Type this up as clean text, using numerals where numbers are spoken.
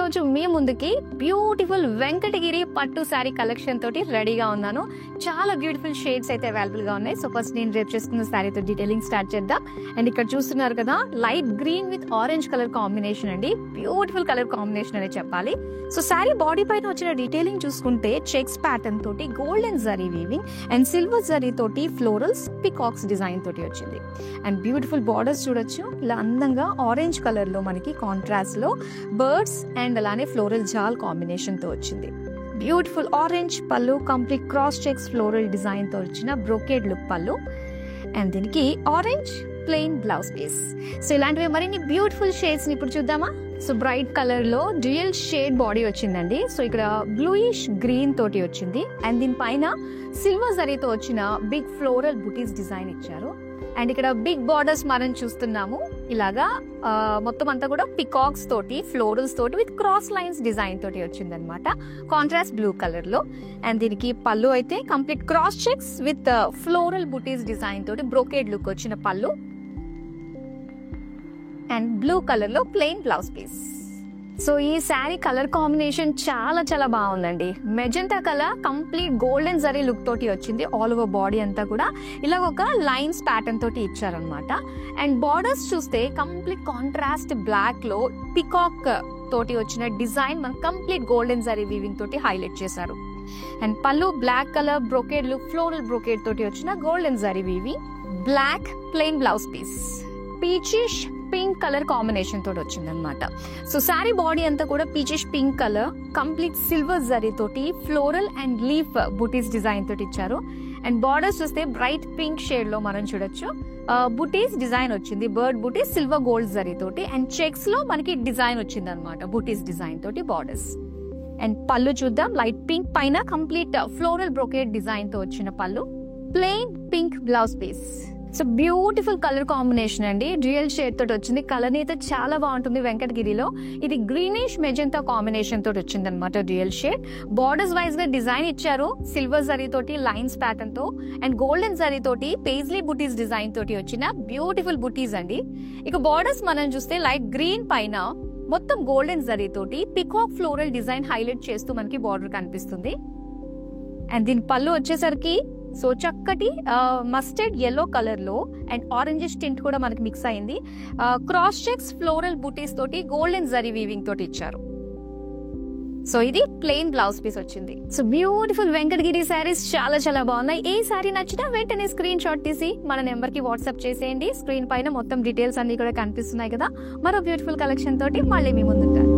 రోజు మీ ముందుకి బ్యూటిఫుల్ వెంకటగిరి పట్టు శారీ కలెక్షన్ తోటి రెడీగా ఉన్నాను. చాలా బ్యూటిఫుల్ షేడ్స్ అయితే అవైలబుల్ గా ఉన్నాయి. సో ఫస్ట్ నేను రేపు చేసుకున్న శారీతో డీటెయిలింగ్ స్టార్ట్ చేద్దాం. అండ్ ఇక్కడ చూస్తున్నారు కదా, light green with orange colour combination అండి. బ్యూటిఫుల్ కలర్ కాంబినేషన్ అనే చెప్పాలి. సో శారీ బాడీ పైన వచ్చిన డీటెయిలింగ్ చూసుకుంటే చెక్స్ ప్యాటర్న్ తోటి golden zari weaving and silver zari తోటి ఫ్లోరల్స్ పికాక్స్ డిజైన్ తోటి వచ్చింది. అండ్ బ్యూటిఫుల్ బార్డర్స్ చూడొచ్చు. ఇలా అందంగా ఆరెంజ్ కలర్ లో మనకి కాంట్రాస్ట్ లో బర్డ్స్ అండ్ అలానే ఫ్లోరల్ జాల్ కాంబినేషన్ తో వచ్చింది. Beautiful orange pallu, complete cross checks floral design తో వచ్చిన బ్రోకేడ్ లుక్ పళ్ళు అండ్ దీనికి orange plain blouse piece. So ఇలాంటివి మరిన్ని బ్యూటిఫుల్ షేడ్స్ ని ఇప్పుడు చూద్దామా. సో బ్రైట్ కలర్ లో డ్యూయల్ షేడ్ బాడీ వచ్చిందండి. సో ఇక్కడ బ్లూయిష్ గ్రీన్ తోటి వచ్చింది అండ్ దీని పైన సిల్వర్ జరీతో వచ్చిన బిగ్ ఫ్లోరల్ బుటీస్ డిజైన్ ఇచ్చారు. అండ్ ఇక్కడ బిగ్ బార్డర్స్ మనం చూస్తున్నాము. ఇలాగా మొత్తం అంతా కూడా పికాక్స్ తోటి ఫ్లోరల్స్ తోటి విత్ క్రాస్ లైన్స్ డిజైన్ తోటి వచ్చింది అనమాట, కాంట్రాస్ట్ బ్లూ కలర్ లో. అండ్ దీనికి పళ్ళు అయితే complete cross checks with floral బుటీస్ డిజైన్ తోటి బ్రోకేడ్ లుక్ వచ్చిన పళ్ళు అండ్ బ్లూ కలర్ లో ప్లెయిన్ బ్లౌజ్ పీస్. సో ఈ శారీ కలర్ కాంబినేషన్ చాలా చాలా బాగుందండి. Magenta colour complete golden zari look తోటి వచ్చింది. ఆల్ ఓవర్ బాడీ అంతా కూడా ఇలా ఒక లైన్స్ ప్యాటర్న్ తోటి ఇచ్చారనమాట. అండ్ బార్డర్స్ చూస్తే కంప్లీట్ కాంట్రాస్ట్ బ్లాక్ లో పికాక్ తోటి వచ్చిన డిజైన్ మన కంప్లీట్ గోల్డెన్ జరీ వీవింగ్ తోటి హైలైట్ చేశారు. And pallu black colour brocade look floral brocade తోటి వచ్చిన golden zari weaving, black plain blouse piece, peachish pink colour combination తోటి వచ్చింది అనమాట. సో శారీ బాడీ అంతా కూడా peachish pink colour complete silver zari తోటి ఫ్లోరల్ అండ్ లీఫ్ బుటీస్ డిజైన్ తోటి ఇచ్చారు. అండ్ బార్డర్స్ చూస్తే బ్రైట్ పింక్ షేడ్ లో మనం చూడొచ్చు. బుటీస్ డిజైన్ వచ్చింది, బర్డ్ బుటీస్ సిల్వర్ గోల్డ్ జరీ తోటి. అండ్ చెక్స్ లో మనకి డిజైన్ వచ్చింది అనమాట, బుటీస్ డిజైన్ తోటి బార్డర్స్. అండ్ పళ్ళు చూద్దాం. లైట్ పింక్ పైన కంప్లీట్ ఫ్లోరల్ బ్రోకేడ్ డిజైన్ తో వచ్చిన pallu, plain pink blouse piece. So beautiful colour combination అండి. డ్యూయల్ షేడ్ తోటి వచ్చింది. కలర్ అయితే చాలా బాగుంటుంది వెంకటగిరిలో. ఇది గ్రీనిష్ మెజెంటా కాంబినేషన్ తోటి వచ్చింది అనమాట డ్యూయల్ షేడ్. బార్డర్స్ వైజ్ గా డిజైన్ ఇచ్చారు, సిల్వర్ జరీ తోటి లైన్స్ ప్యాటర్న్ తో అండ్ గోల్డెన్ జరీ తోటి పేజ్లీ బుటీస్ డిజైన్ తోటి వచ్చిన బ్యూటిఫుల్ బుటీస్ అండి. ఇక బార్డర్స్ మనం చూస్తే లైట్ గ్రీన్ పైన మొత్తం గోల్డెన్ జరీ తోటి పికాక్ ఫ్లోరల్ డిజైన్ హైలైట్ చేస్తూ మనకి బార్డర్ కనిపిస్తుంది. అండ్ దీని పళ్ళు వచ్చేసరికి సో చక్కటి మస్టర్డ్ ఎల్లో కలర్ లో అండ్ ఆరెంజ్ టింట్ కూడా మనకి మిక్స్ అయింది. క్రాస్ చెక్స్ ఫ్లోరల్ బుటీస్ తోటి గోల్డెన్ జరీ వీవింగ్ తోటి ఇచ్చారు. సో ఇది ప్లెయిన్ బ్లౌజ్ పీస్ వచ్చింది. సో బ్యూటిఫుల్ వెంకటగిరి శారీస్ చాలా చాలా బాగున్నాయి. ఏ శారీ నచ్చినా వెంటనే స్క్రీన్ షాట్ తీసి మన నెంబర్ కి వాట్సాప్ చేసేయండి. స్క్రీన్ పైన మొత్తం డీటెయిల్స్ అన్ని కూడా కనిపిస్తున్నాయి కదా. మరో బ్యూటిఫుల్ కలెక్షన్ తోటి మళ్ళీ మీ ముందుంటాను.